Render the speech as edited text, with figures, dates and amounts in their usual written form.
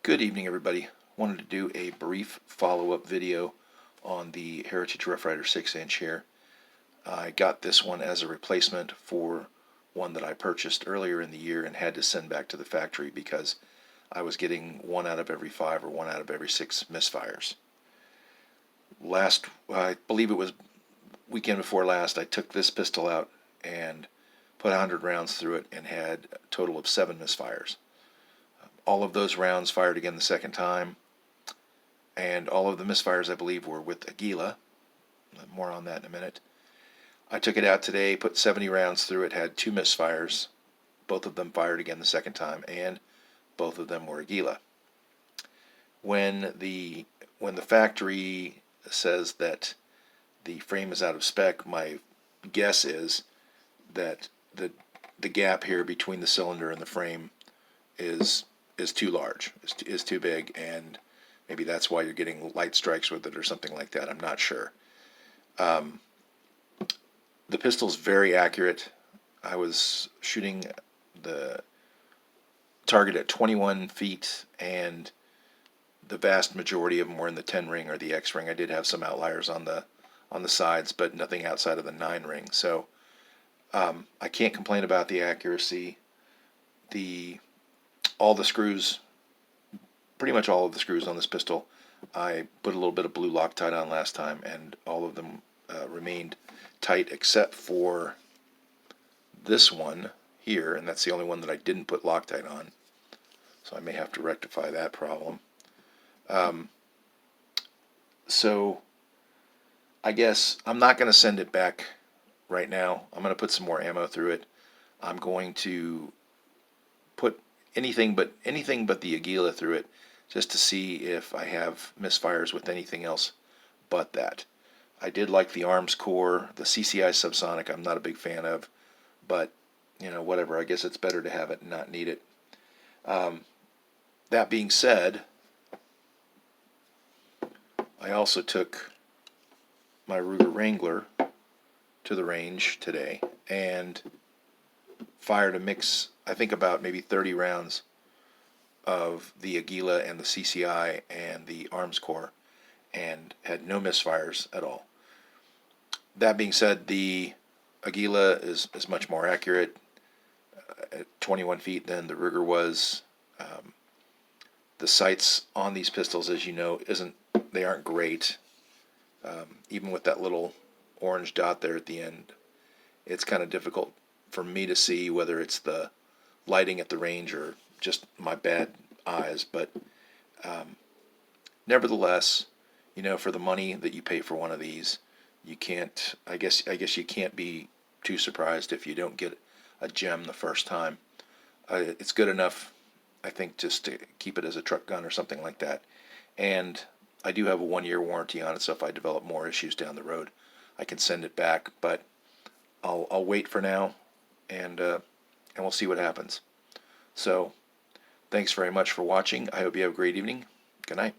Good evening, everybody. Wanted to do a brief follow-up video on the Heritage Rough Rider 6-inch here. I got this one as a replacement for one that I purchased earlier in the year and had to send back to the factory because I was getting 1 out of every 5 or 1 out of every 6 misfires. I believe it was weekend before last, I took this pistol out and put 100 rounds through it and had a total of 7 misfires. All of those rounds fired again the second time, and all of the misfires, I believe, were with Aguila. More on that in a minute. I took it out today, put 70 rounds through it, had 2 misfires. Both of them fired again the second time, and both of them were Aguila. When the factory says that the frame is out of spec, my guess is that the gap here between the cylinder and the frame is too large, is too big, and maybe that's why you're getting light strikes with it or something like that. I'm not sure. The pistol's very accurate. I was shooting the target at 21 feet, and the vast majority of them were in the 10 ring or the X ring. I did have some outliers on the sides, but nothing outside of the 9 ring. So I can't complain about the accuracy. All the screws, pretty much all of the screws on this pistol, I put a little bit of blue Loctite on last time, and all of them remained tight except for this one here, and that's the only one that I didn't put Loctite on. So I may have to rectify that problem. So I guess I'm not going to send it back right now. I'm going to put some more ammo through it. I'm going to put anything but the Aguila through it, just to see if I have misfires with anything else but that. I did like the arms core. The CCI subsonic I'm not a big fan of, but you know, whatever. I guess it's better to have it and not need it. That being said, I also took my Ruger Wrangler to the range today and fired a mix, I think about maybe 30 rounds of the Aguila and the CCI and the arms core, and had no misfires at all. That being said, the Aguila is much more accurate at 21 feet than the Ruger was. The sights on these pistols, as you know, they aren't great. Even with that little orange dot there at the end, it's kind of difficult for me to see whether it's the lighting at the range or just my bad eyes. But nevertheless, you know, for the money that you pay for one of these, you can't, I guess you can't be too surprised if you don't get a gem the first time. It's good enough, I think, just to keep it as a truck gun or something like that. And I do have a 1-year warranty on it, so if I develop more issues down the road, I can send it back. But I'll wait for now, and we'll see what happens. So, thanks very much for watching. I hope you have a great evening. Good night.